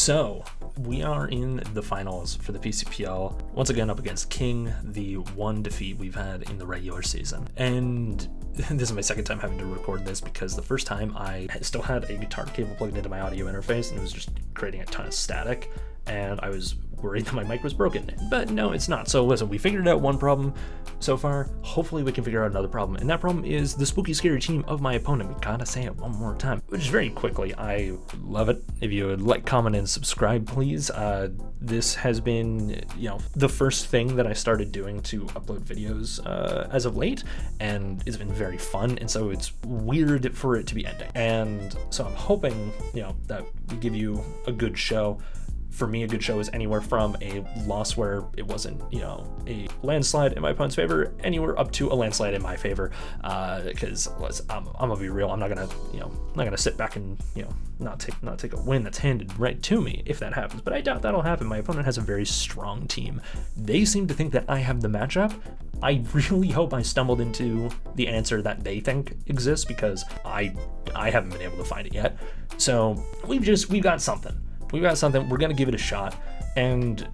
So we are in the finals for the PCPL, once again up against King, the one defeat we've had in the regular season. And this is my second time having to record this because the first time I still had a guitar cable plugged into my audio interface and it was just creating a ton of static, and I was worried that my mic was broken, but no, it's not. So listen, we figured out one problem so far. Hopefully we can figure out another problem, and that problem is the spooky scary team of my opponent. We gotta say it one more time, which is very quickly. I love it. If you would like, comment, and subscribe, please. This has been, the first thing that I started doing to upload videos as of late, and it's been very fun, and so it's weird for it to be ending. And so I'm hoping, that we give you a good show. For me, a good show is anywhere from a loss where it wasn't, a landslide in my opponent's favor, anywhere up to a landslide in my favor. Because I'm gonna be real, I'm not gonna sit back and not take a win that's handed right to me if that happens. But I doubt that'll happen. My opponent has a very strong team. They seem to think that I have the matchup. I really hope I stumbled into the answer that they think exists, because I haven't been able to find it yet. So we've got something. We're going to give it a shot, and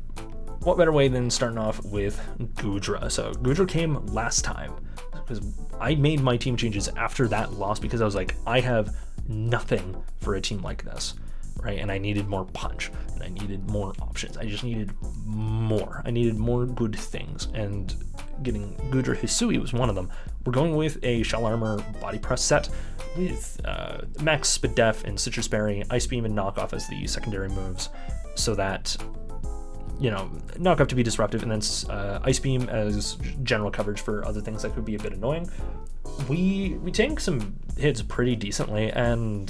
what better way than starting off with Goodra. So Goodra came last time, because I made my team changes after that loss, because I was like, I have nothing for a team like this, right? And I needed more punch, and I needed more options. I just needed more. I needed more good things, and getting Goodra-Hisui was one of them. We're going with a Shell Armor body press set with Max Speed Def and Citrus Berry, Ice Beam and Knockoff as the secondary moves, so that, Knockoff to be disruptive, and then Ice Beam as general coverage for other things that could be a bit annoying. We tank some hits pretty decently, and,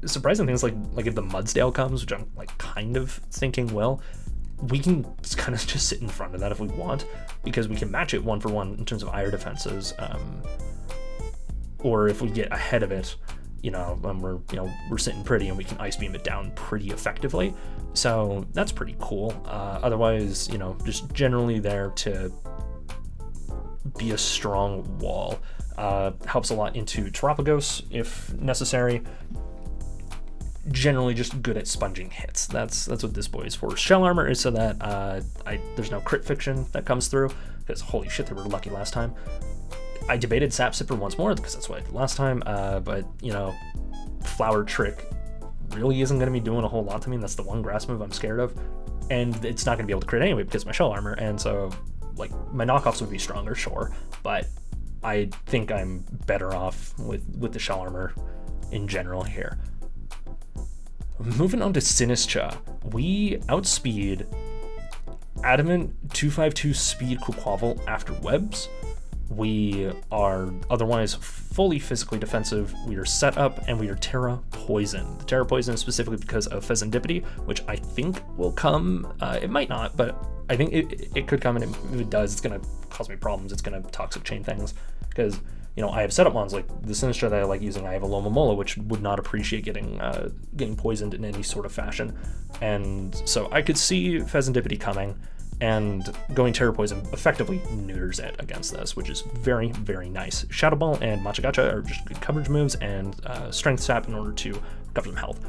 surprising things like if the Mudsdale comes, which I'm kind of thinking will, we can kind of just sit in front of that if we want, because we can match it 1-for-1 in terms of IR defenses, or if we get ahead of it, when we're sitting pretty and we can Ice Beam it down pretty effectively. So that's pretty cool. Otherwise, just generally there to be a strong wall. Helps a lot into Terapagos if necessary. Generally just good at sponging hits. That's what this boy is for. Shell Armor is so that there's no crit fiction that comes through, because holy shit, they were lucky last time. I debated Sap Sipper once more, because that's what I did last time, but Flower Trick really isn't going to be doing a whole lot to me, and that's the one grass move I'm scared of, and it's not going to be able to crit anyway because of my Shell Armor, and so my knockoffs would be stronger, sure, but I think I'm better off with the Shell Armor in general here. Moving on to Sinistra, we outspeed Adamant 252 speed Quaquaval after webs. We are otherwise fully physically defensive. We are set up, and we are Terra Poison. The Terra Poison is specifically because of Pheasantipity, which I think will come. It might not, but I think it could come, and if it does, it's going to cause me problems. It's going to toxic chain things, because I have setup ones like the Sinistra that I like using. I have a Lomomola, which would not appreciate getting poisoned in any sort of fashion, and so I could see Pheasantipity coming, and going Terra Poison effectively neuters it against this, which is very, very nice. Shadow Ball and Machagacha are just good coverage moves, and Strength Sap in order to recover some health.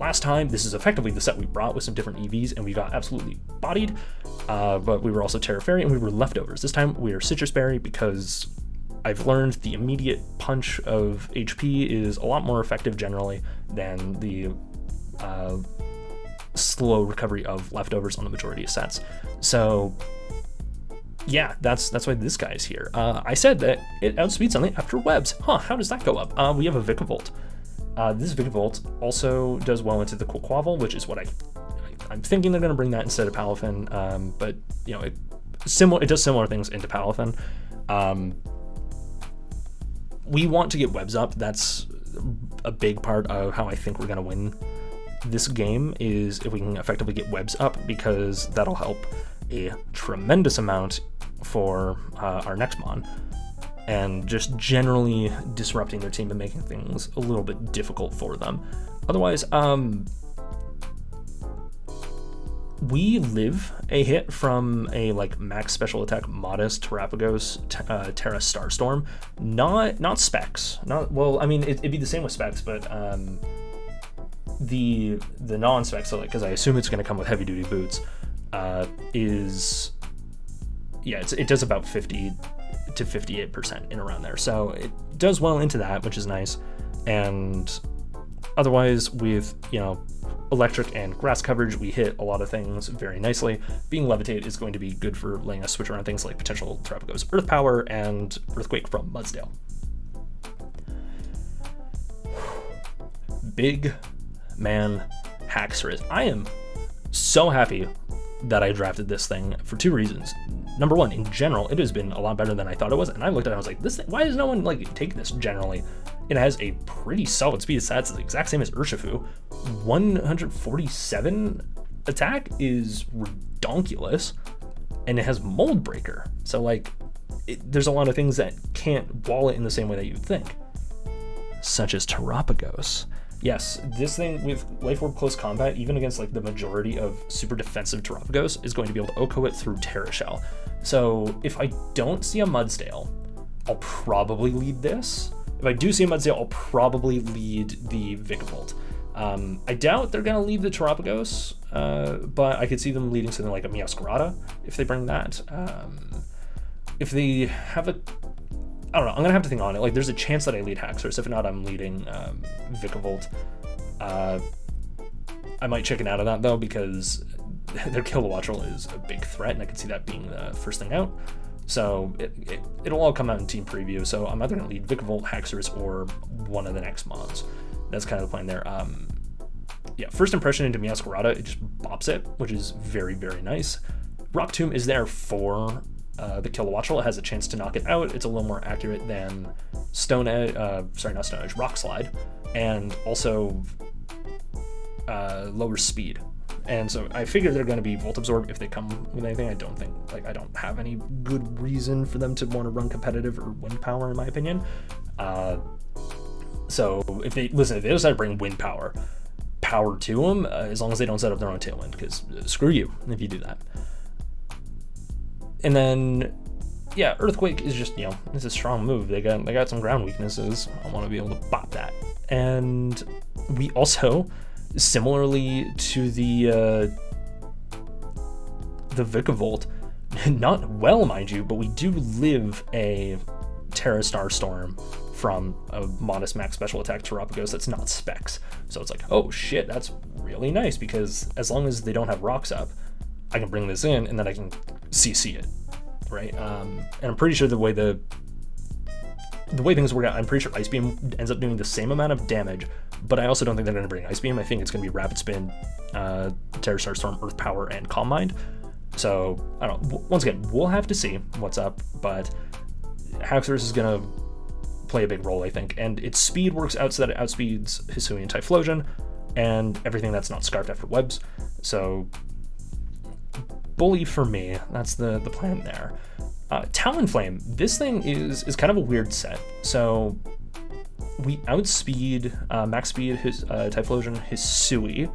Last time, this is effectively the set we brought with some different EVs, and we got absolutely bodied, but we were also Terra Fairy, and we were leftovers. This time, we are Citrus Berry, because I've learned the immediate punch of HP is a lot more effective generally than the slow recovery of leftovers on the majority of sets. So yeah, that's why this guy's here. I said that it outspeeds something after webs. How does that go up? We have a Vikavolt. This Vikavolt also does well into the Quaquaval, which is what I'm thinking they're going to bring that instead of Palafin, but it does similar things into Palafin. We want to get webs up. That's a big part of how I think we're going to win this game, is if we can effectively get webs up, because that'll help a tremendous amount for our next mon, and just generally disrupting their team and making things a little bit difficult for them. Otherwise, we live a hit from a max special attack modest Terapagos Terra Starstorm, not specs. It'd be the same with specs, but the non-spec, so like, because I assume it's going to come with heavy-duty boots, is, yeah, it does about 50 to 58% in around there. So it does well into that, which is nice. And otherwise, with, you know, electric and grass coverage, we hit a lot of things very nicely. Being levitate is going to be good for letting us switch around things like potential Terrapago's Earth Power and Earthquake from Mudsdale. Big man Haxorus. I am so happy that I drafted this thing for two reasons. Number one, in general, it has been a lot better than I thought it was, and I looked at it and I was like, this thing, why does no one like take this generally? It has a pretty solid speed stats, it's the exact same as Urshifu. 147 attack is redonkulous, and it has Mold Breaker. So like, there's a lot of things that can't wall it in the same way that you'd think, such as Terrapagos. Yes, this thing with Life Orb Close Combat, even against like the majority of super defensive Terrapagos, is going to be able to OHKO it through Terra Shell. So if I don't see a Mudsdale, I'll probably lead this. If I do see a Mudsdale, I'll probably lead the Vikavolt. I doubt they're going to leave the Terrapagos, but I could see them leading something like a Meowscarada if they bring that. If they have a... I don't know, I'm going to have to think on it. Like, there's a chance that I lead Haxorus. If not, I'm leading Vikavolt. I might chicken out of that, though, because their Kilowattrel is a big threat, and I could see that being the first thing out. So it'll all come out in team preview. So I'm either going to lead Vikavolt, Haxorus, or one of the next mons. That's kind of the plan there. Yeah, first impression into Meowscarada, it just bops it, which is very, very nice. Rock Tomb is there for the Kilowattrel. It has a chance to knock it out. It's a little more accurate than Rock Slide, and also lower speed. And so I figure they're going to be Volt Absorb if they come with anything. I don't have any good reason for them to want to run competitive or Wind Power, in my opinion. So if they decide to bring Wind Power, power to them, as long as they don't set up their own Tailwind, because screw you if you do that. And then, yeah, Earthquake is just, you know, it's a strong move. They got some ground weaknesses. I want to be able to bop that. And we also, similarly to the Vikavolt, not well, mind you, but we do live a Terra Starstorm from a modest max special attack Terrapagos that's not specs. So it's like, oh shit, that's really nice, because as long as they don't have rocks up, I can bring this in and then I can CC it, right? And I'm pretty sure the way things work out, I'm pretty sure Ice Beam ends up doing the same amount of damage, but I also don't think they're going to bring Ice Beam. I think it's going to be Rapid Spin, Terra Starstorm, Earth Power, and Calm Mind. So, I don't know. Once again, we'll have to see what's up, but Haxorus is going to play a big role, I think, and its speed works out so that it outspeeds Hisui and Typhlosion, and everything that's not scarfed after webs. So, bully for me. That's the plan there. Talonflame. This thing is kind of a weird set. So we outspeed max speed his Typhlosion Hisui,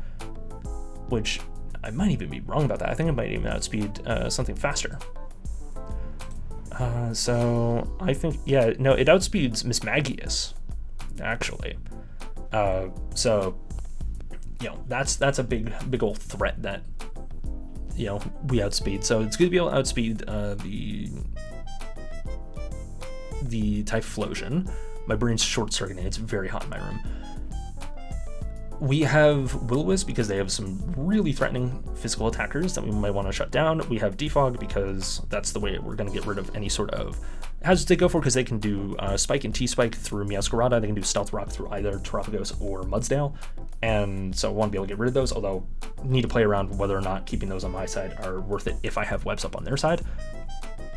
which I might even be wrong about that. I think it might even outspeed something faster. So I think, yeah, no, it outspeeds Mismagius, actually. So, you know, that's a big old threat that, you know, we outspeed. So it's going to be able to outspeed the Typhlosion. My brain's short-circuiting. It's very hot in my room. We have Will-O-Wisp because they have some really threatening physical attackers that we might want to shut down. We have Defog because that's the way we're going to get rid of any sort of hazards they go for, because they can do Spike and T-Spike through Meowscarada. They can do Stealth Rock through either Terrapagos or Mudsdale. And so I want to be able to get rid of those, although I need to play around with whether or not keeping those on my side are worth it if I have webs up on their side.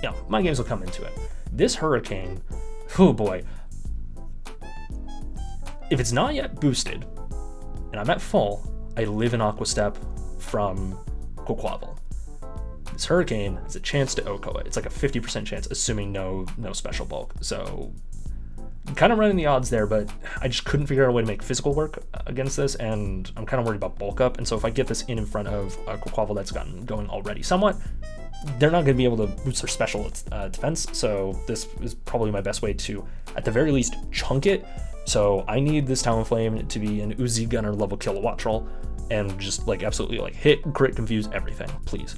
Yeah, my games will come into it. This Hurricane, oh boy. If it's not yet boosted, and I'm at full, I live in Aqua Step from Quaquaval. This Hurricane has a chance to OHKO it. It's like a 50% chance, assuming no special bulk. So I'm kind of running the odds there, but I just couldn't figure out a way to make physical work against this, and I'm kind of worried about bulk up. And so if I get this in front of a Quaquaval that's gotten going already somewhat, they're not going to be able to boost their special defense. So this is probably my best way to, at the very least, chunk it. So I need this Talonflame to be an Uzi Gunner level Kilowattrel and just like absolutely like hit, crit, confuse everything, please.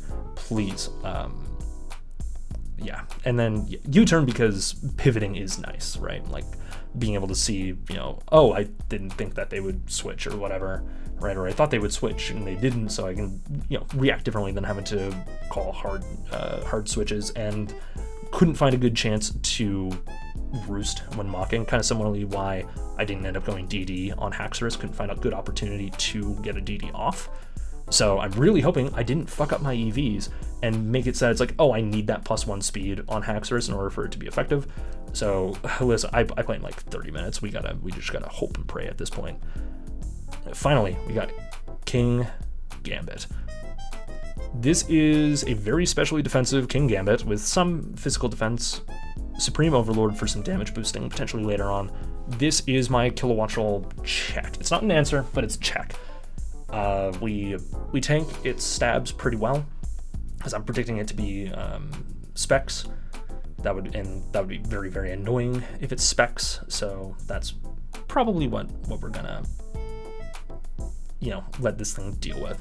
Yeah, and then U-turn because pivoting is nice, right? Like being able to see, you know, oh, I didn't think that they would switch or whatever, right? Or I thought they would switch and they didn't, so I can, you know, react differently than having to call hard switches, and couldn't find a good chance to roost when mocking. Kind of similarly why I didn't end up going DD on Haxorus, couldn't find a good opportunity to get a DD off. So I'm really hoping I didn't fuck up my EVs and make it so it's like, oh, I need that +1 speed on Haxorus in order for it to be effective. So listen, I play in like 30 minutes. We just gotta hope and pray at this point. Finally, we got King Gambit. This is a very specially defensive King Gambit with some physical defense, Supreme Overlord for some damage boosting potentially later on. This is my Kilowattrel check. It's not an answer, but it's check. We tank its stabs pretty well, as I'm predicting it to be specs. That would be very, very annoying if it's specs. So that's probably what we're gonna, you know, let this thing deal with.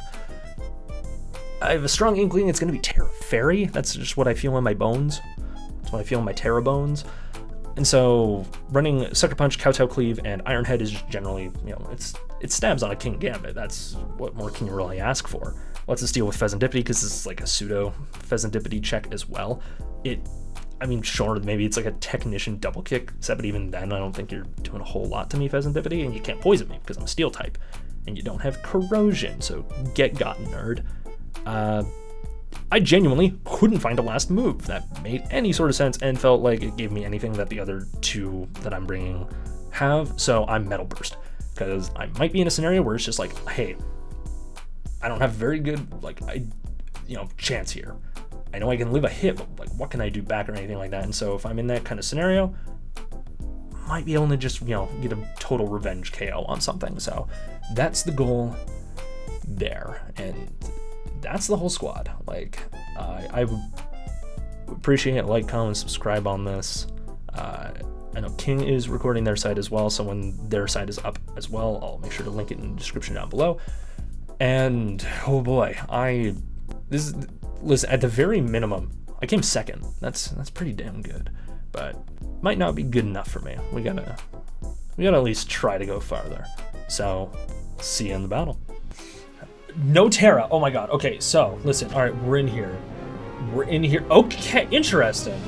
I have a strong inkling it's gonna be Terra Fairy. That's just what I feel in my bones. That's what I feel in my Terra bones. And so running Sucker Punch, Kowtow Cleave, and Iron Head is just generally, you know, it stabs on a King Gambit. That's what more can you really ask for? Lets us deal with Pheasantipity because this is like a pseudo Pheasantipity check as well. I mean, sure, maybe it's like a Technician double kick set, but even then, I don't think you're doing a whole lot to me, Pheasantipity, and you can't poison me because I'm a Steel type, and you don't have Corrosion, so get got, nerd. I genuinely couldn't find a last move that made any sort of sense and felt like it gave me anything that the other two that I'm bringing have, so I'm Metal Burst, because I might be in a scenario where it's just like, hey, I don't have very good, like, chance here. I know I can live a hit, but like, what can I do back or anything like that? And so if I'm in that kind of scenario, might be able to just, you know, get a total revenge KO on something. So that's the goal there, and that's the whole squad. Like, I would appreciate it. Like, comment, subscribe on this. I know King is recording their side as well, so when their side is up as well, I'll make sure to link it in the description down below. And oh boy, listen, at the very minimum, I came second. That's pretty damn good, but might not be good enough for me. We gotta at least try to go farther. So, see you in the battle. No Terra. Oh my god. Okay, so listen. All right, we're in here. Okay, interesting.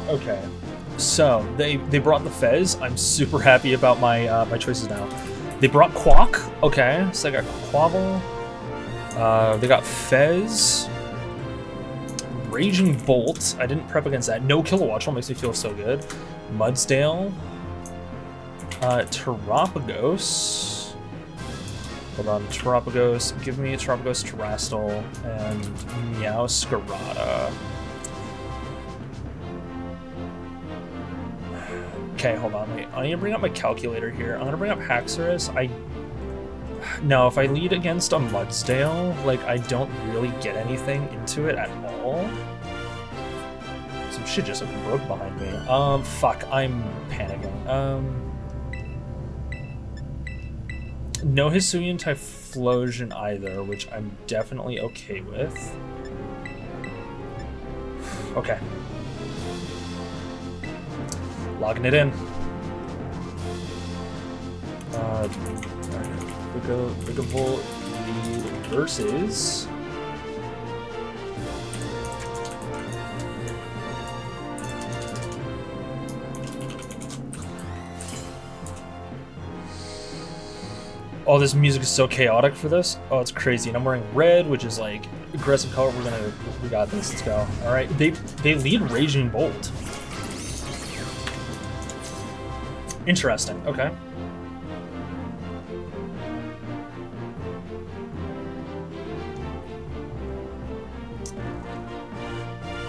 Okay, so they brought the Fez. I'm super happy about my my choices now. They brought Quack. Okay, so I got Quavel. They got Fez. Raging Bolt. I didn't prep against that. No Kilowattrel makes me feel so good. Mudsdale. Terapagos. Hold on, Terapagos. Give me a Terapagos Terastal and Meowscarada. Okay, hold on, wait. I need to bring up my calculator here. I'm gonna bring up Haxorus. No, if I lead against a Mudsdale, like, I don't really get anything into it at all. Some shit just broke behind me. Fuck, I'm panicking. No Hisuian Typhlosion either, which I'm definitely okay with. Okay. Logging it in. Vigavolt versus... Oh, this music is so chaotic for this. Oh, it's crazy. And I'm wearing red, which is like aggressive color. We got this. Let's go. All right. They lead Raging Bolt. Interesting. Okay.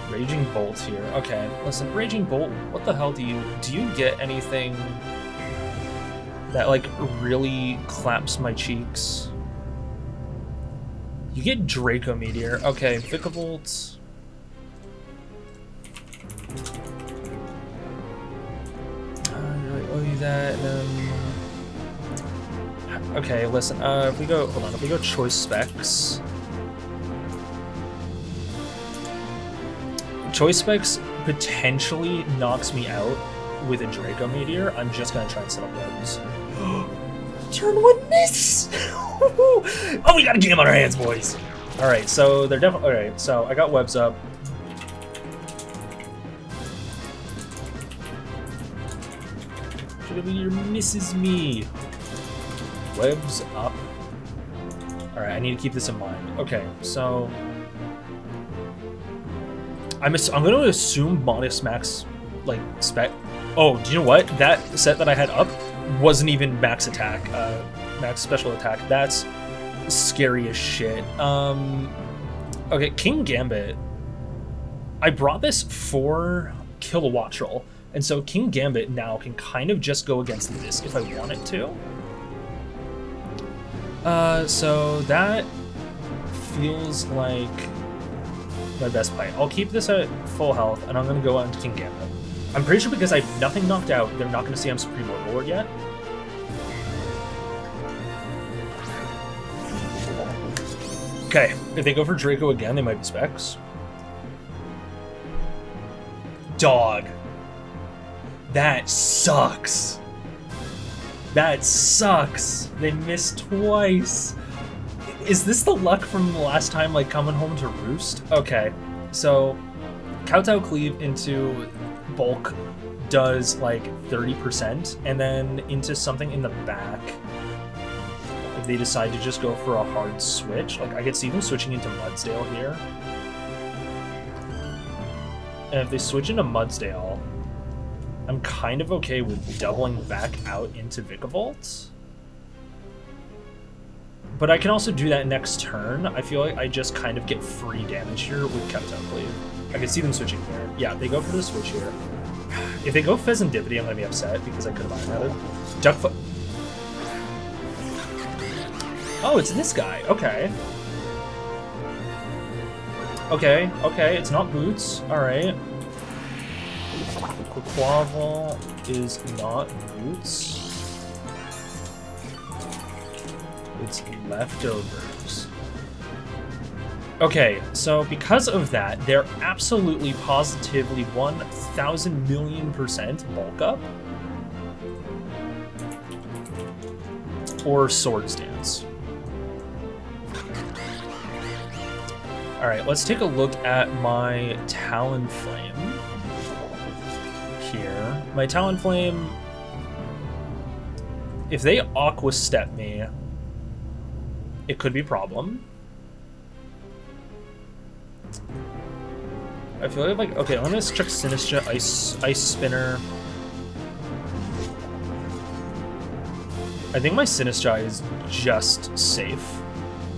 Raging Bolt here. Okay. Listen, Raging Bolt. What the hell do you get anything that like really claps my cheeks? You get Draco Meteor. Okay, Vikavolt. that, and then... Okay, listen, if we go... Hold on, if we go choice specs... Choice specs potentially knocks me out with a Draco Meteor. I'm just gonna try and set up webs. Turn 1 miss! Oh, we got a game on our hands, boys! Alright, so they're definitely... Alright, so I got webs up. Draco Meteor misses me. Webs up. Alright, I need to keep this in mind. Okay, so... I'm going to assume Modest Max, like, spec... Oh, do you know what? That set that I had up wasn't even max attack, max special attack. That's scary as shit. Okay, King Gambit. I brought this for Kilowattrel, and so King Gambit now can kind of just go against this if I want it to. So that feels like my best play. I'll keep this at full health, and I'm going to go on to King Gambit. I'm pretty sure because I have nothing knocked out, they're not going to see I'm Supreme Overlord yet. Okay, if they go for Draco again, they might be specs. Dog. That sucks. That sucks. They missed twice. Is this the luck from the last time, like, coming home to roost? Okay, so Kowtow Cleave into bulk does, like, 30%, and then into something in the back, if they decide to just go for a hard switch. Like, I could see them switching into Mudsdale here. And if they switch into Mudsdale, I'm kind of okay with doubling back out into Vikavolt. But I can also do that next turn. I feel like I just kind of get free damage here with Kowtow Cleave. I can see them switching here. Yeah, they go for the switch here. If they go Pheasantipity, I'm going to be upset because I could have Iron Headed. Duckfoot. Oh, it's this guy. Okay. Okay, okay. It's not Boots. Alright. Quaquaval is not Boots. It's Leftovers. Okay, so because of that, they're absolutely positively 1,000,000,000% bulk up. Or Swords Dance. Alright, let's take a look at my Talonflame here. My Talonflame, if they Aqua Step me, it could be a problem. I feel like, okay, I'm gonna check Sinistra, Ice Spinner. I think my Sinistra is just safe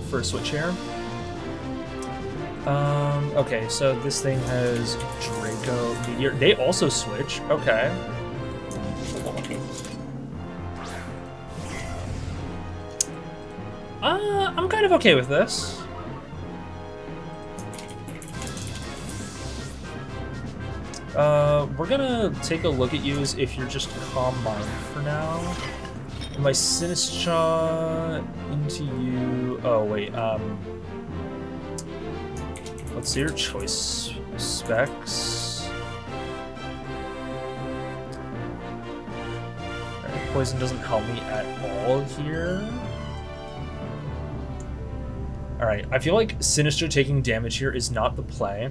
for a switch here. Okay, so this thing has Draco Meteor. They also switch. Okay. I'm kind of okay with this. We're gonna take a look at you as if you're just Calm Mind for now. My Sinistra into you. Oh, wait, let's see your choice specs. Alright, poison doesn't help me at all here. Alright, I feel like Sinistra taking damage here is not the play.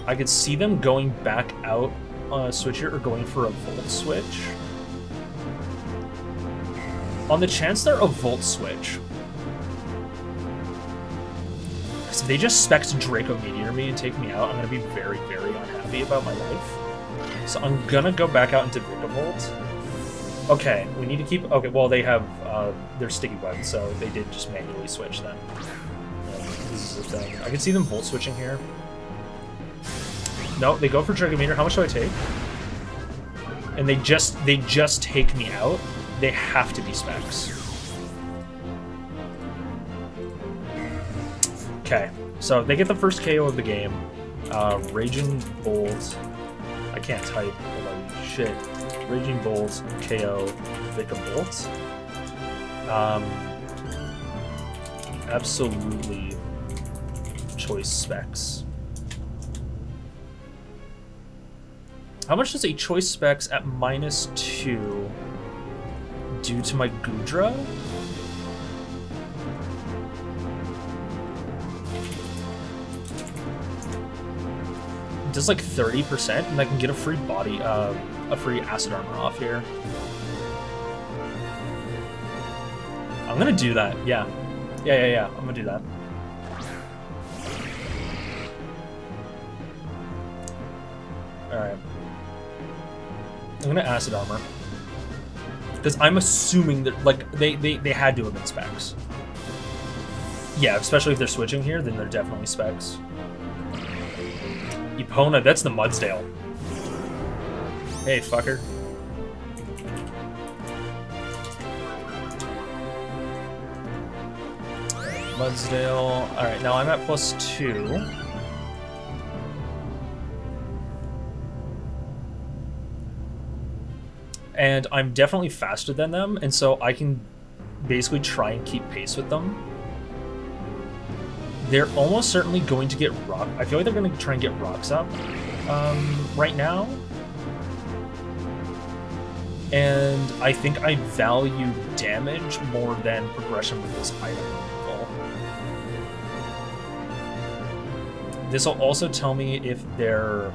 I could see them going back out on a switch here or going for a Volt switch. On the chance they're a Volt switch, so they just spec'd Draco Meteor me and take me out, I'm gonna be very, very unhappy about my life. So I'm gonna go back out into Vikavolt. Okay, we need to keep... Okay, well, they have their Sticky Web, so they did just manually switch then. This is the thing. I can see them Volt switching here. No, they go for Draco Meteor. How much do I take? And they just take me out. They have to be specs. Okay, so they get the first KO of the game. Raging Bolt. I can't type. Holy shit. Raging Bolt, KO, Vika Bolt. Absolutely choice specs. How much does a choice specs at -2 do to my Goodra? It does like 30%, and I can get a free body, a free acid armor off here. I'm gonna do that, yeah. Yeah, I'm gonna do that. Alright. I'm gonna acid armor. Because I'm assuming that, like, they had to have been specs. Yeah, especially if they're switching here, then they're definitely specs. Epona, that's the Mudsdale. Hey, fucker. Mudsdale. Alright, now I'm at +2. And I'm definitely faster than them, and so I can basically try and keep pace with them. They're almost certainly going to get rock. I feel like they're going to try and get rocks up right now. And I think I value damage more than progression with this item removal. This will also tell me if they're...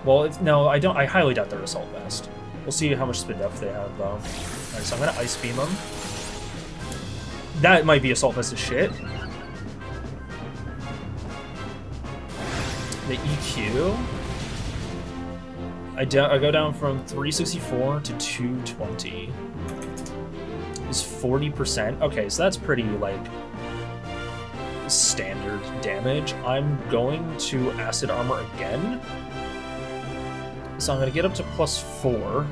Well, no, I don't. I highly doubt they're Assault Vest. We'll see how much spin depth they have, though. Alright, so I'm gonna Ice Beam them. That might be Assault Vest as shit. The EQ. I go down from 364 to 220. Is 40%. Okay, so that's pretty, like, standard damage. I'm going to Acid Armor again. So I'm going to get up to +4.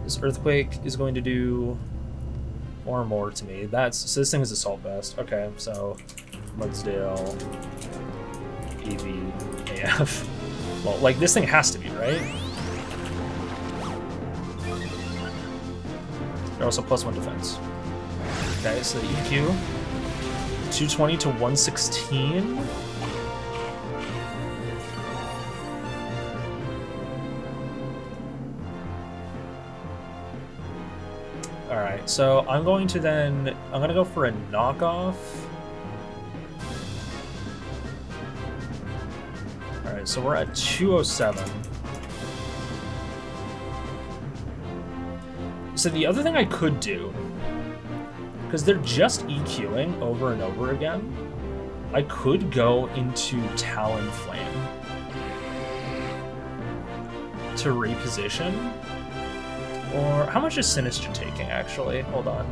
This Earthquake is going to do more to me. So this thing is Assault Vest. Okay, so Mudsdale, EV, AF. Well, like, this thing has to be, right? They're also +1 defense. Okay, so the EQ, 220 to 116. Alright, so I'm going to go for a knockoff. Alright, so we're at 207. So the other thing I could do, because they're just EQing over and over again, I could go into Talon Flame to reposition. Or how much is Sinister taking, actually? Hold on.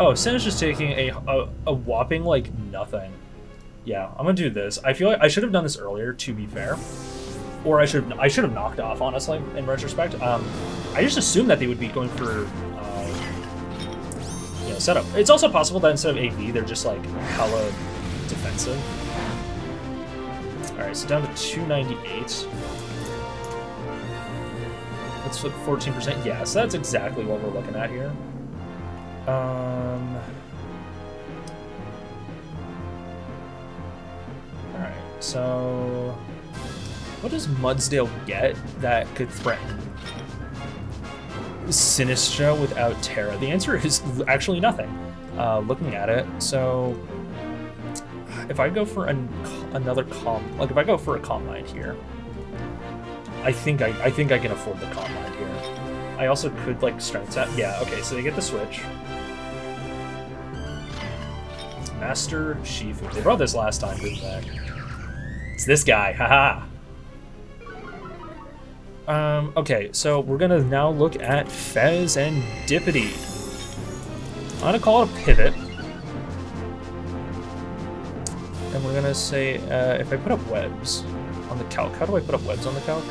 Oh, Sinister's taking a whopping, like, nothing. Yeah, I'm gonna do this. I feel like I should have done this earlier, to be fair. Or I should have knocked off, honestly, in retrospect. I just assumed that they would be going for, setup. It's also possible that instead of AV, they're just, like, hella defensive. Alright, so down to 298. That's like 14%. Yeah, so that's exactly what we're looking at here. Alright, so what does Mudsdale get that could threaten Sinistra without Terra? The answer is actually nothing. Looking at it, so if I go for another calm, like if I go for a Calm Mind here, I think I can afford the Calm Mind here. I also could, like, Strength Set. Yeah, okay, so they get the switch. Master Shifu. They brought this last time, didn't they? It's this guy, haha! Okay, so we're gonna now look at Fez and Dippity. I'm gonna call it a pivot. And we're gonna say, if I put up webs on the calc, how do I put up webs on the calc?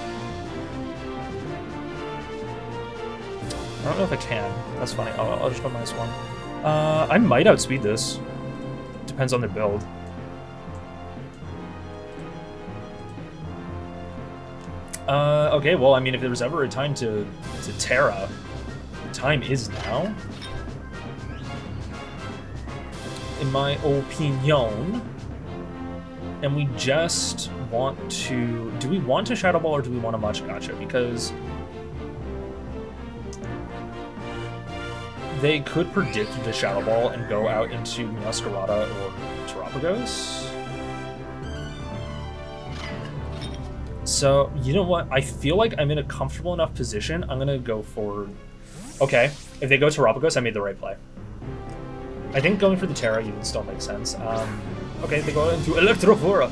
I don't know if I can. That's funny. I'll just go -1. I might outspeed this. Depends on their build. Okay, well, I mean, if there was ever a time to Terra, the time is now. In my opinion. And we just want to... Do we want to Shadow Ball or do we want to Machagacha? Because they could predict the Shadow Ball and go out into Masquerada or Terapagos. So, you know what? I feel like I'm in a comfortable enough position. I'm going to go for... Okay, if they go Terapagos, I made the right play. I think going for the Terra even still makes sense. Okay, they go into Electrofuria.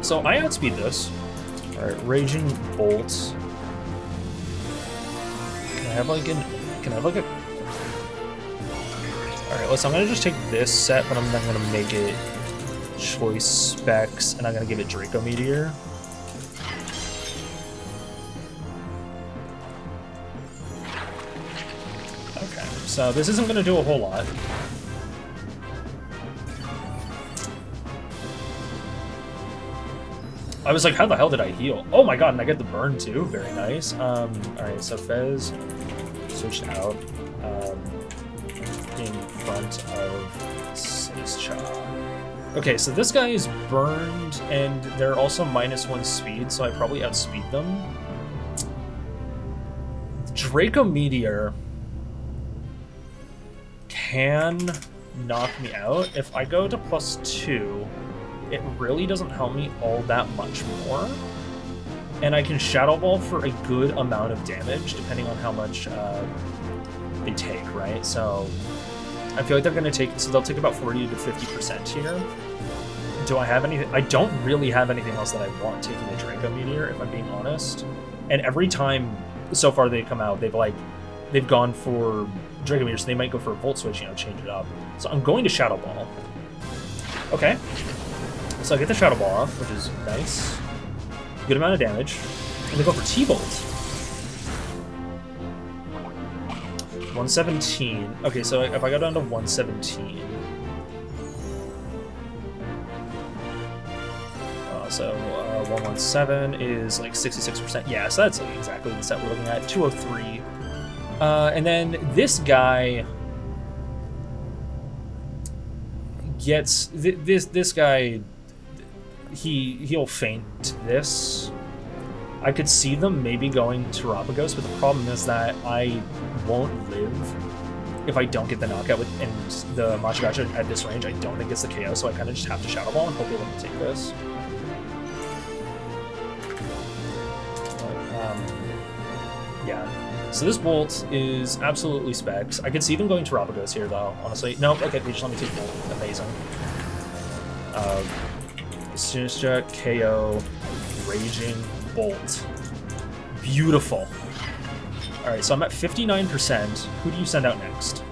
So I outspeed this. Alright, Raging Bolt. Can I have like a... Alright, listen, I'm gonna just take this set, but I'm then gonna make it Choice Specs, and I'm gonna give it Draco Meteor. Okay, so this isn't gonna do a whole lot. I was like, how the hell did I heal? Oh my god, and I get the burn too. Very nice. Alright, so Fez switched out in front of Seischa. Okay, so this guy is burned, and they're also -1 speed, so I probably outspeed them. Draco Meteor can knock me out. If I go to +2, it really doesn't help me all that much more. And I can Shadow Ball for a good amount of damage, depending on how much they take, right? So I feel like they're going to take... So they'll take about 40 to 50% here. Do I have anything? I don't really have anything else that I want taking the Draco Meteor, if I'm being honest. And every time so far they come out, they've gone for Draco Meteor, so they might go for a Volt Switch, you know, change it up. So I'm going to Shadow Ball. Okay. So I get the Shadow Ball off, which is nice. Good amount of damage. And they go for T-Bolt. 117. Okay, so if I go down to 117... So 117 is like 66%. Yeah, so that's like exactly the set we're looking at. 203. And then this guy gets... This guy... He'll faint this. I could see them maybe going Terapagos, but the problem is that I won't live if I don't get the knockout with and the Machagacha at this range. I don't think it's the KO, so I kind of just have to Shadow Ball and hope they let me take this. But, yeah. So this Bolt is absolutely specs. I could see them going Terapagos here, though, honestly. Nope, okay, they just let me take Bolt. Amazing. Sinister, KO, Raging Bolt. Beautiful. Alright, so I'm at 59%. Who do you send out next?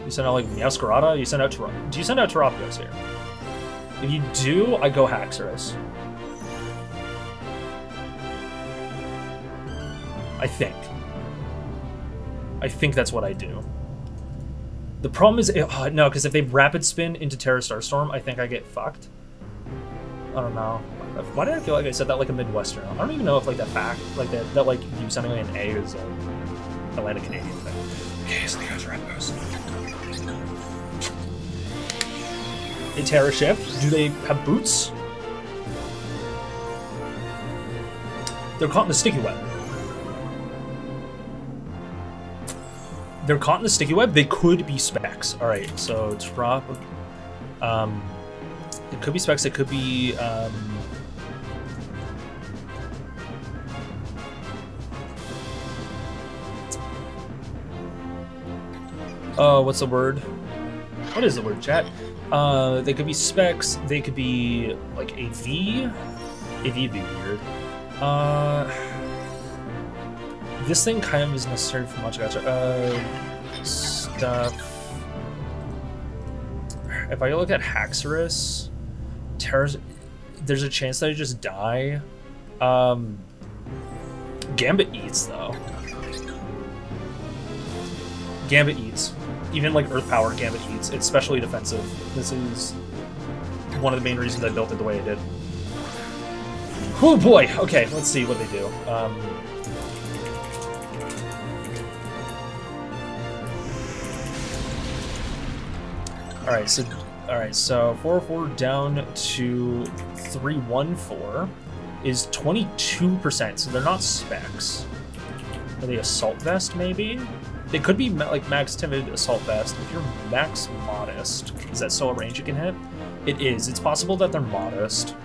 You send out, like, Masquerada? You send out do you send out Terapagos here? If you do, I go Haxorus. I think that's what I do. The problem is, no, because if they Rapid Spin into Terra Starstorm, I think I get fucked. I don't know. Why did I feel like I said that like a Midwestern? I don't even know if like that fact, like that like you sounding like an A is a Atlantic Canadian thing. Okay, so the guys are Raptors. A Terra Shift. Do they have boots? They're caught in the Sticky Web. They're caught in the Sticky Web. They could be specs. All right, so drop. It could be specs. It could be. What's the word? What is the word, chat? They could be specs. They could be like AV. AV would be weird. This thing kind of is necessary for Machagacha. Stuff. If I look at Haxorus, there's a chance that I just die. Gambit eats, though. Gambit eats. even like Earth Power Gambit eats. It's specially defensive. This is one of the main reasons I built it the way I did. Oh boy! Okay, let's see what they do. Alright, so 404 down to 314 is 22%, so they're not specs. Are they Assault Vest, maybe? They could be like Max Timid Assault Vest. If you're Max Modest, is that still a range you can hit? It is. It's possible that they're modest.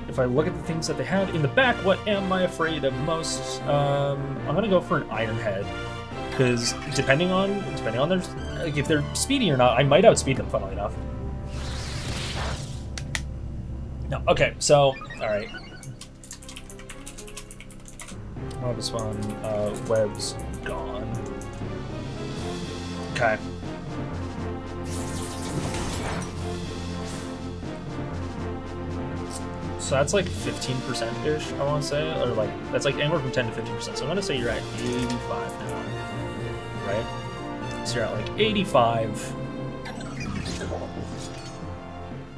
If I look at the things that they had in the back, what am I afraid of most? I'm gonna go for an Iron Head. Because depending on their, like, if they're speedy or not, I might outspeed them, funnily enough. No, okay, so, alright. Oh, this one, web's gone. Okay. So that's like 15%-ish, I want to say, or like, that's like anywhere from 10 to 15%. So I'm going to say you're at 85 now. Right? So you're at like 85.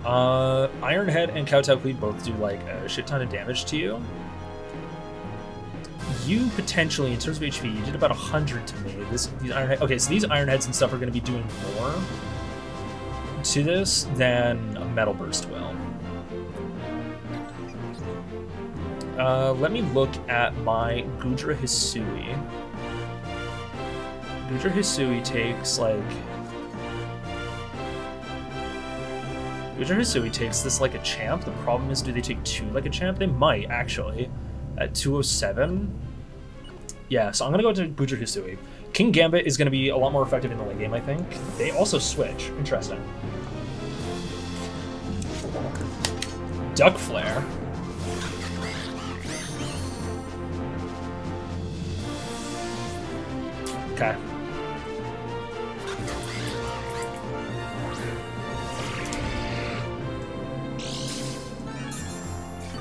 Iron Head and Kowtow Cleave both do like a shit ton of damage to you. You potentially, in terms of HP, you did about 100 to me. These Iron Head, okay, so these Iron Heads and stuff are going to be doing more to this than a Metal Burst will. Let me look at my Goodra-Hisui. Goodra-Hisui takes like... Goodra-Hisui takes this like a champ. The problem is, do they take 2 like a champ? They might, actually. At 207. Yeah, so I'm going to go to Goodra-Hisui. King Gambit is going to be a lot more effective in the late game, I think. They also switch. Interesting. Duck Flare. Okay.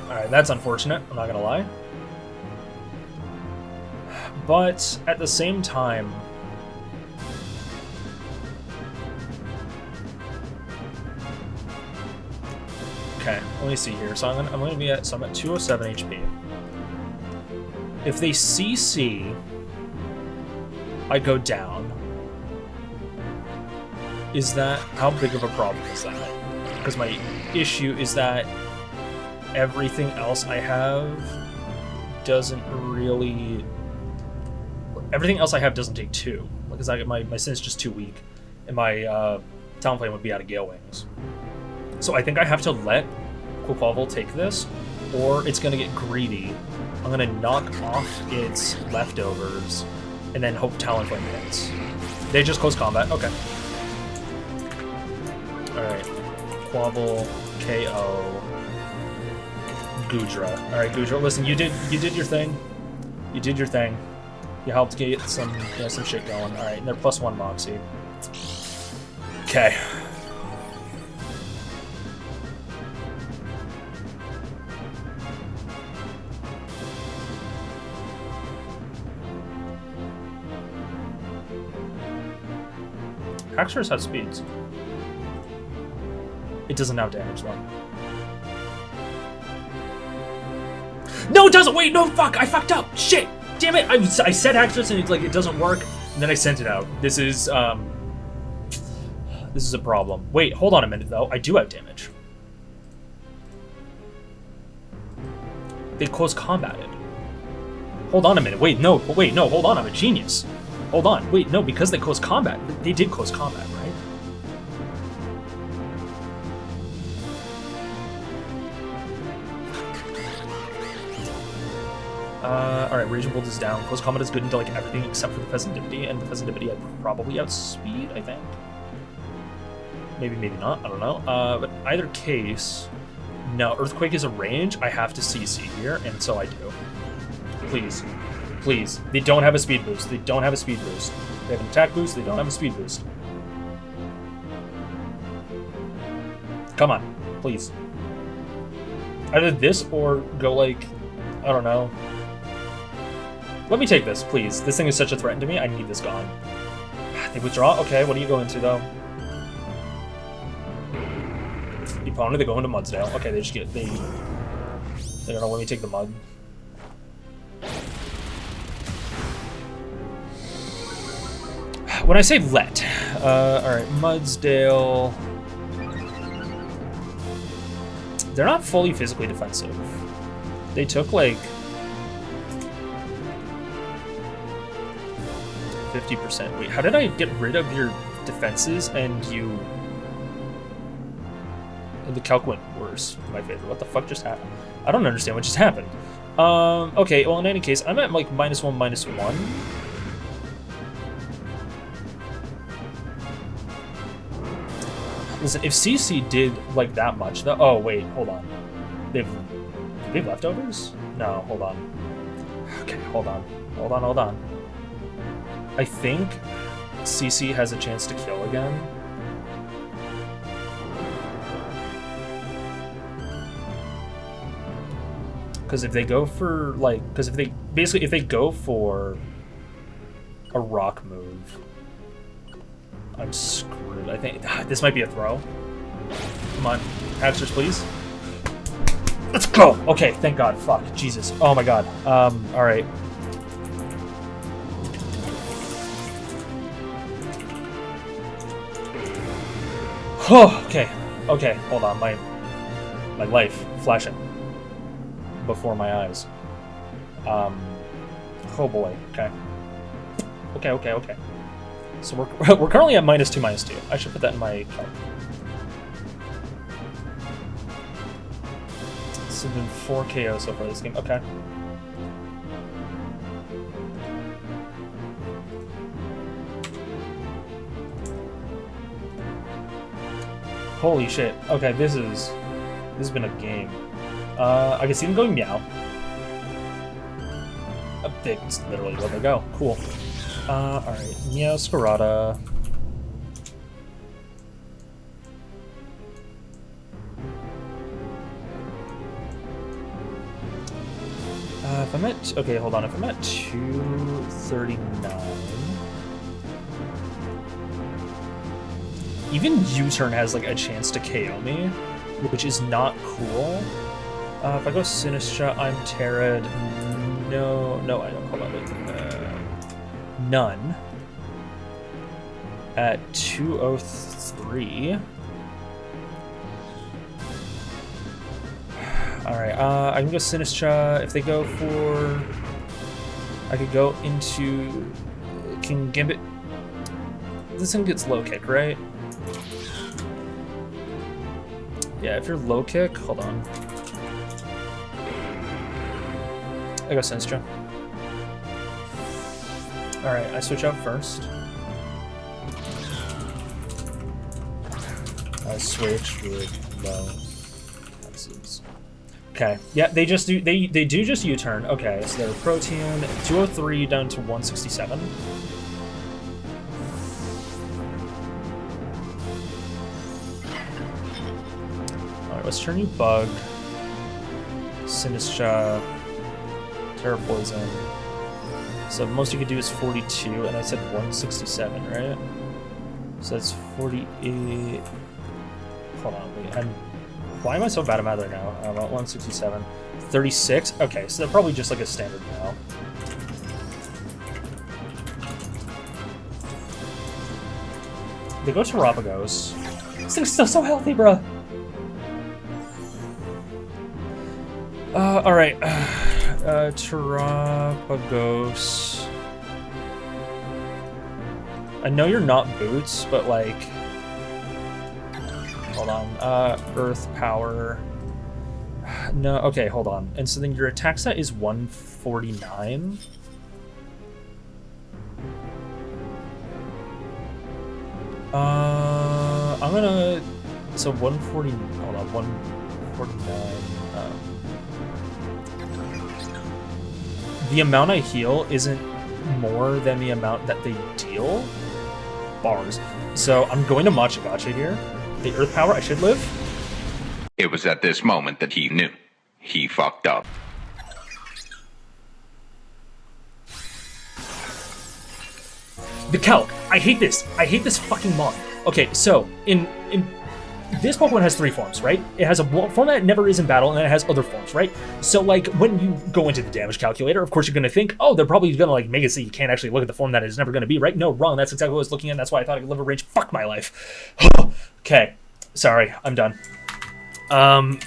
Alright, that's unfortunate, I'm not gonna lie. But at the same time, okay, let me see here. So I'm gonna be at 207 HP. If they CC, I go down. Is that, how big of a problem is that? Because my issue is that everything else I have doesn't really... Everything else I have doesn't take 2. Because my Sin's just too weak. And my Talonflame would be out of Gale Wings. So I think I have to let Quaquaval take this, or it's going to get greedy. I'm going to knock off its leftovers, and then hope Talonflame hits. They just close combat. Okay. Alright. Quavel, KO, Goodra. Alright, Goodra, listen, you did your thing. You did your thing. You helped get some shit going. Alright, and they're +1 Moxie. Okay. Haxorus has speeds. It doesn't have damage though. No, it doesn't! Wait, no, fuck! I fucked up! Shit! Damn it! I said Haxorus and it's like, it doesn't work, and then I sent it out. This is a problem. Wait, hold on a minute though. I do have damage. They close combated. Hold on a minute. Wait, no, hold on. I'm a genius. Hold on. Wait, no, because they close combat. They did close combat, right? Alright, Raging Bolt is down. Close combat is good into like everything except for the Pheasantipity, and the Pheasantipity I probably outspeed, I think. Maybe, maybe not. I don't know. But either case, no. Earthquake is a range. I have to CC here, and so I do. Please. Please. They don't have a speed boost. They don't have a speed boost. They have an attack boost. They don't have a speed boost. Come on. Please. Either this or go like, I don't know. Let me take this, please. This thing is such a threat to me. I need this gone. They withdraw? Okay, what do you go into, though? The opponent, they go into Mudsdale. Okay, they just get... They're gonna let me take the Mud. When I say let... alright, Mudsdale... They're not fully physically defensive. They took, like... 50%. Wait, how did I get rid of your defenses and you... And the calc went worse in my favor? What the fuck just happened? I don't understand what just happened. Okay, well, in any case, I'm at, like, -1, -1. Listen, if CC did, like, that much, though... Oh, wait, hold on. They've leftovers? No, hold on. Okay, hold on. Hold on. I think CC has a chance to kill again. Because if they go for, like... Because if they... Basically, if they go for a rock move... I'm screwed. I think... This might be a throw. Come on. Hacksters, please. Let's go! Okay, thank God. Fuck. Jesus. Oh my God. Alright. Oh, okay. Okay, hold on. My life flashing before my eyes. Oh boy. Okay. Okay. So we're currently at -2, -2. I should put that in my calc. So been 4 KO so far this game. Okay. Holy shit. Okay, this has been a game. I can see them going meow. That's literally where they go. Cool. Alright. Meow Scarada. If I'm at... Okay, hold on. If I'm at 239... Even U-turn has, like, a chance to KO me, which is not cool. If I go Sinistra, I'm Terrad. No, I don't. Hold on. None. At 203. Alright, I can go Sinistra. If they go for... I could go into King Gambit. This thing gets low kick, right? Yeah, if you're low kick, hold on. I go Sinistra. Alright, I switch out first. I switch with low defenses. Okay, yeah, they do just U-turn. Okay, so they're Protean 203 down to 167. Alright, let's turn you Bug, Sinistra, Terra Poison. So the most you could do is 42, and I said 167, right? So that's 48. Hold on, wait. Why am I so bad at math right now? About 167. 36? Okay, so they're probably just like a standard now. They go Terrapagos. This thing's still so healthy, bruh. Alright. Terrapagos. I know you're not Boots, but like... Hold on. Earth Power. No, okay, hold on. And so then your attack set is 149? I'm gonna... So 140... Hold on, 149... The amount I heal isn't more than the amount that they deal? Bars. So I'm going to Matcha Gotcha here. The Earth Power, I should live. It was at this moment that he knew. He fucked up. The calc. I hate this. I hate this fucking mod. Okay, so in this Pokemon has 3 forms, right? It has a form that never is in battle, and then it has other forms, right? So, like, when you go into the damage calculator, of course you're going to think, oh, they're probably going to, like, make it so you can't actually look at the form that it's never going to be, right? No, wrong. That's exactly what I was looking at, and that's why I thought I could live a range. Fuck my life. Okay. Sorry. I'm done. That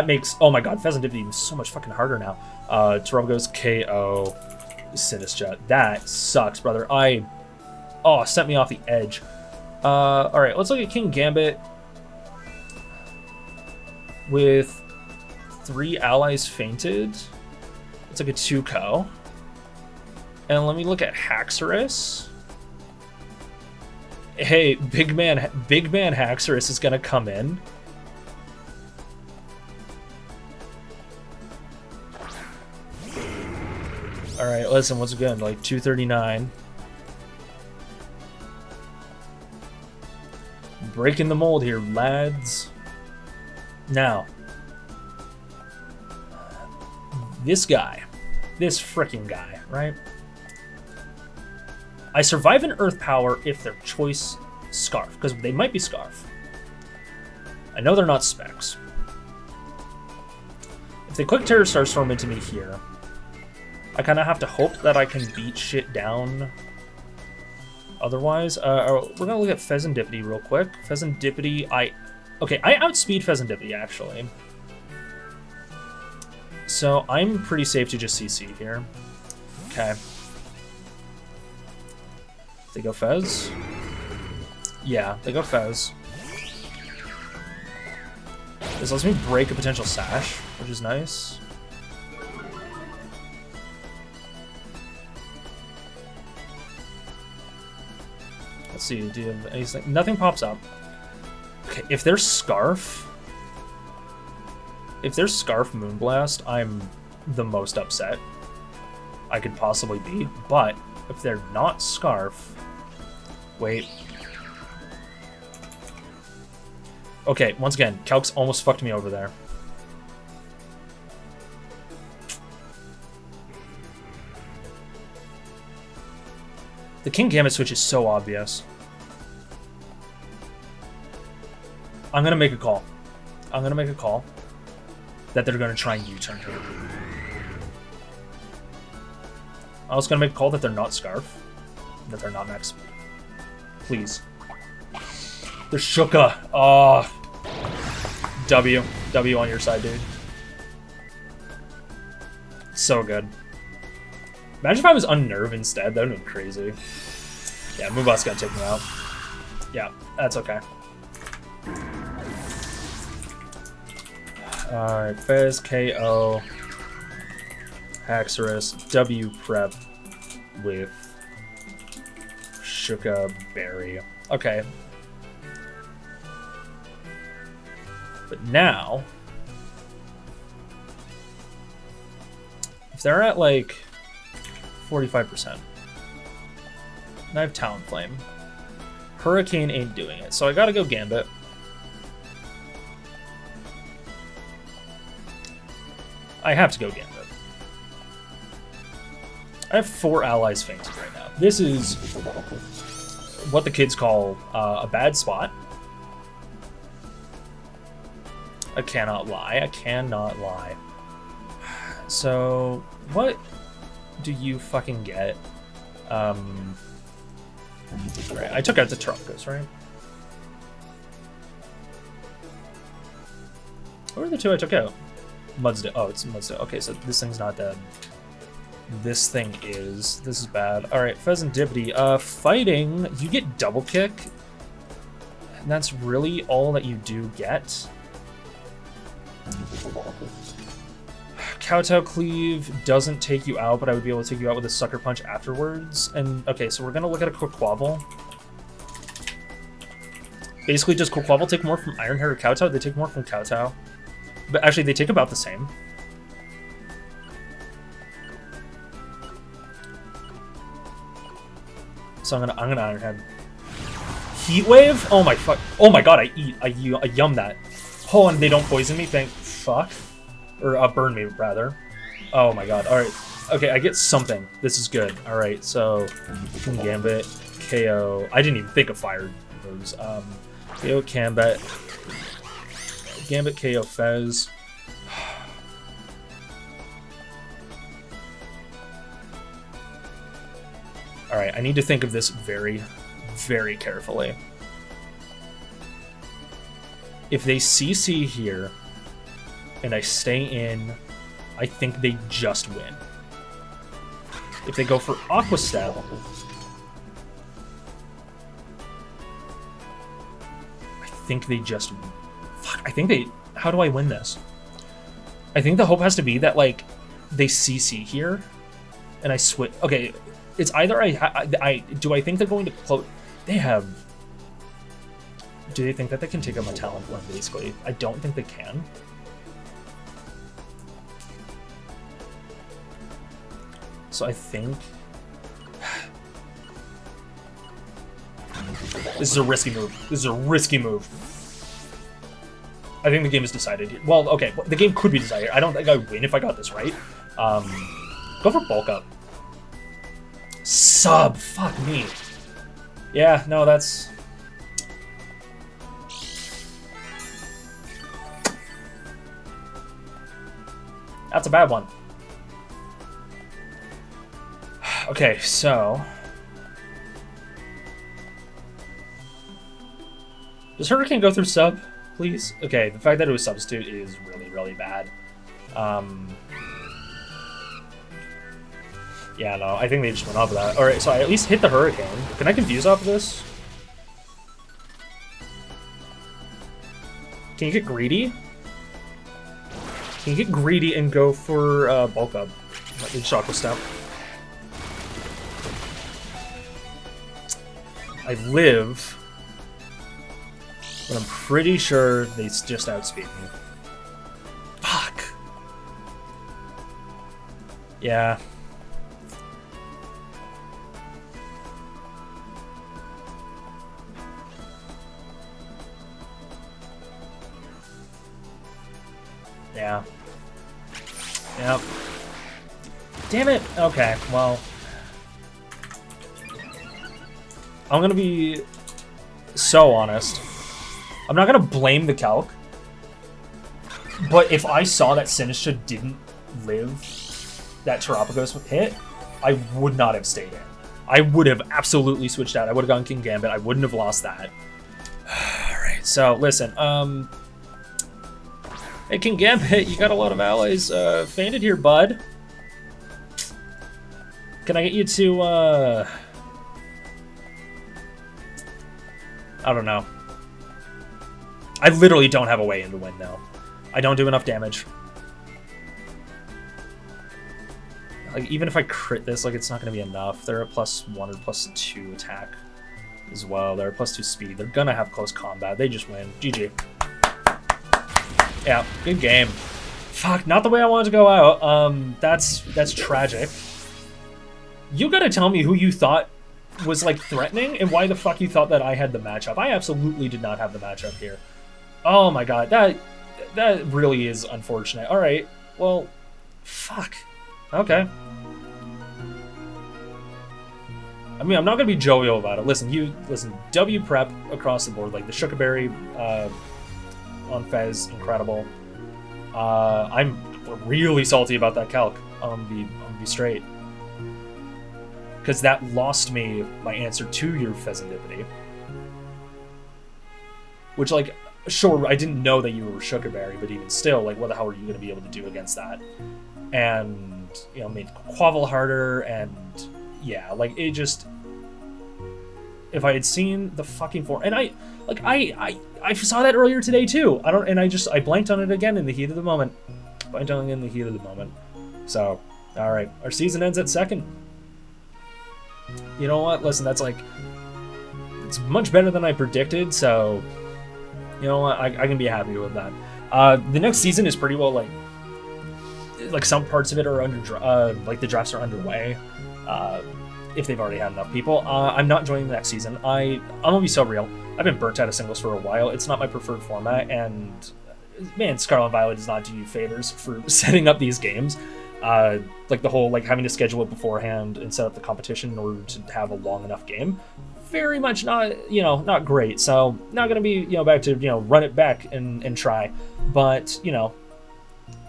makes... Oh my god, Pheasantipity is so much fucking harder now. Terubgo's KO. Sinistra. That sucks, brother. Oh, sent me off the edge. Alright, let's look at King Gambit with 3 allies fainted. It's like a 2-co. And let me look at Haxorus. Hey, big man Haxorus is gonna come in. Alright, listen, once again, like 239. Breaking the mold here, lads. Now, this guy, this freaking guy, right? I survive an Earth Power if their choice Scarf, because they might be Scarf. I know they're not Specs. If they Quick Terror Star Storm into me here, I kind of have to hope that I can beat shit down. Otherwise, we're gonna look at Pheasantipity real quick. Pheasantipity, I outspeed Pheasantipity actually. So I'm pretty safe to just CC here. Okay. They go Fez? Yeah, they go Fez. This lets me break a potential Sash, which is nice. Let's see, do you have anything? Nothing pops up. Okay, if there's Scarf Moonblast, I'm the most upset I could possibly be. But if they're not Scarf, wait. Okay, once again, Calcs almost fucked me over there. The King Gambit switch is so obvious. I'm gonna make a call. I'm gonna make a call that they're gonna try and U-turn here. I was gonna make a call that they're not Scarf, that they're not max speed. Please. They're Shuka. Oh. W on your side, dude. So good. Imagine if I was Unnerve instead. That would have been crazy. Yeah, Moonblast's gonna take me out. Yeah, that's okay. Alright, Fez, KO, Haxorus, W prep with Shuka Berry. Okay. But now, if they're at like 45%, and I have Talonflame, Hurricane ain't doing it, so I gotta go Gambit. I have to go Gambit. I have 4 allies fainted right now. This is what the kids call a bad spot. I cannot lie. I cannot lie. So, what do you fucking get? Right, I took out the Trumpus, right? What are the 2 I took out? Mudsdale. Oh, it's Mudsdale. Okay, so this thing's not dead. This thing is. This is bad. Alright, Pheasantipity. Fighting, you get double kick. And that's really all that you do get. Kowtow Cleave doesn't take you out, but I would be able to take you out with a Sucker Punch afterwards. And, okay, so we're gonna look at a Quaquaval. Basically, does Quaquaval take more from Iron Hair or Kowtow? They take more from Kowtow. But actually, they take about the same. So I'm gonna Iron Head. Heat Wave? Oh my fuck! Oh my god! I yum that. Oh, and they don't poison me. Thank fuck, or burn me rather. Oh my god! All right, Okay, I get something. This is good. All right, so Gambit, KO. I didn't even think of fire moves. KO Gambit, KO Fez. All right, I need to think of this very, very carefully. If they CC here and I stay in, I think they just win. If they go for Aqua Stab, I think they just... Fuck, I think they... How do I win this? I think the hope has to be that, like, they CC here and I switch... Okay, it's either do I think they're going to close... They have... Do they think that they can take out my talent one, basically? I don't think they can. So I think... This is a risky move. This is a risky move. I think the game is decided. Well, okay, the game could be decided. I don't think I win if I got this right. Go for bulk up. Sub. Fuck me. Yeah, no, that's... That's a bad one. Okay, so... Does Hurricane go through sub, please? Okay, the fact that it was substitute is really, really bad. Yeah, no, I think they just went off of that. Alright, so I at least hit the Hurricane. Can I confuse off of this? Can you get greedy? Can you get greedy and go for bulk up? Let me Chakra Step. I live, but I'm pretty sure they just outspeed me. Fuck. Yeah. Yeah. Yep. Damn it! Okay, well... I'm gonna be so honest. I'm not gonna blame the calc. But if I saw that Sinistra didn't live that Terapagos hit, I would not have stayed in. I would have absolutely switched out. I would have gone King Gambit. I wouldn't have lost that. Alright, so listen, hey, King Gambit, you got a lot of allies fainted here, bud. Can I get you to, I don't know. I literally don't have a way in to win now. I don't do enough damage. Like, even if I crit this, like, it's not going to be enough. They're a +1 or +2 attack as well. They're a +2 speed. They're going to have close combat. They just win. GG. Yeah, good game. Fuck, not the way I wanted to go out. That's tragic. You gotta tell me who you thought was, like, threatening and why the fuck you thought that I had the matchup. I absolutely did not have the matchup here. Oh my god, that really is unfortunate. Alright, well, fuck. Okay. I mean, I'm not gonna be jovial about it. Listen, W prep across the board, like the Shukaberry, on Fez, incredible. I'm really salty about that calc. I'm gonna be straight. Because that lost me my answer to your Fezandipity. Which, like, sure, I didn't know that you were Shukaberry, but even still, like, what the hell are you going to be able to do against that? And, you know, made Quavel harder, and, yeah, like, it just... If I had seen the fucking form... And I saw that earlier today, too! I blanked on it again in the heat of the moment. Blanked on it in the heat of the moment. So, alright, our season ends at 2nd. You know what? Listen, that's like... It's much better than I predicted, so... You know what? I can be happy with that. The next season is pretty well, like some parts of it are under... like, the drafts are underway. If they've already had enough people. I'm not joining the next season. I'm gonna be so real. I've been burnt out of singles for a while. It's not my preferred format, and... Man, Scarlet and Violet does not do you favors for setting up these games. Like the whole like having to schedule it beforehand and set up the competition in order to have a long enough game. Very much not, not great. So not gonna be, back to, run it back and try. But,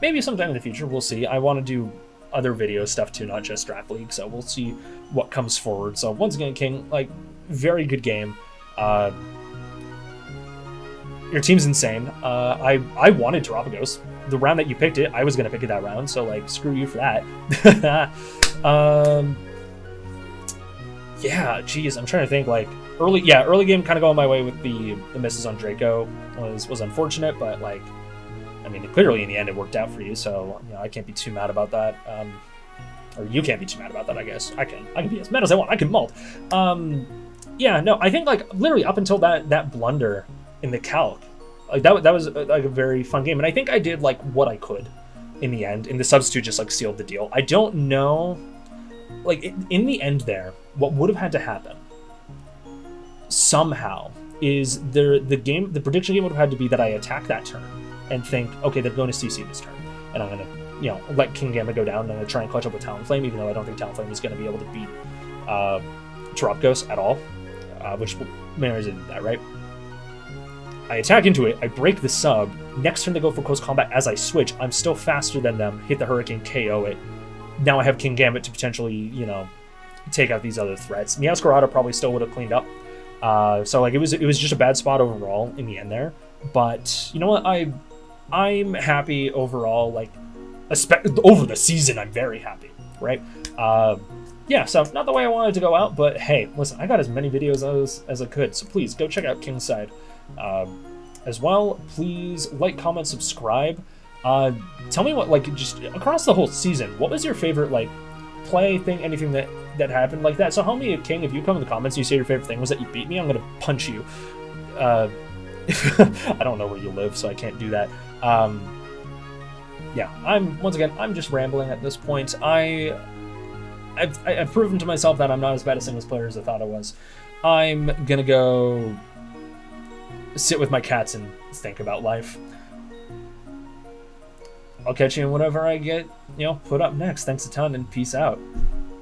maybe sometime in the future, we'll see. I want to do other video stuff too, not just Draft League. So we'll see what comes forward. So once again, King, like, very good game. Your team's insane. I wanted Terapagos. The round that you picked it, I was gonna pick it that round. So like, screw you for that. Yeah, geez, I'm trying to think. Like early game kind of going my way with the misses on Draco was unfortunate, but like, I mean, clearly in the end it worked out for you, so I can't be too mad about that. Or you can't be too mad about that, I guess. I can be as mad as I want. I can mult. Yeah, no, I think like literally up until that blunder in the calc, like that was like a very fun game, and I think I did like what I could in the end, and the substitute just like sealed the deal. I don't know, like in the end there, what would have had to happen somehow is the prediction game would have had to be that I attack that turn and think, okay, they're going to CC this turn, and I'm gonna let King Gamma go down, and I'm gonna try and clutch up with Talonflame, even though I don't think Talonflame is going to be able to beat Terapagos at all, which mirrors into that, right? I attack into it, I break the sub, next turn they go for close combat as I switch, I'm still faster than them, hit the Hurricane, KO it. Now I have King Gambit to potentially, take out these other threats. Meowscarada probably still would have cleaned up. So like it was just a bad spot overall in the end there. But you know what? I'm happy overall, like over the season I'm very happy, right? Yeah, so not the way I wanted to go out, but hey, listen, I got as many videos as I could, so please go check out King's Side. As well, please like, comment, subscribe. Tell me what, like, just across the whole season, what was your favorite, like, play thing, anything that happened like that? So help me, King, if you come in the comments and you say your favorite thing was that you beat me, I'm gonna punch you. I don't know where you live, so I can't do that. Yeah, I'm just rambling at this point. I've proven to myself that I'm not as bad a singles player as I thought I was. I'm gonna go sit with my cats and think about life. I'll catch you in whatever I get, put up next. Thanks a ton, and peace out.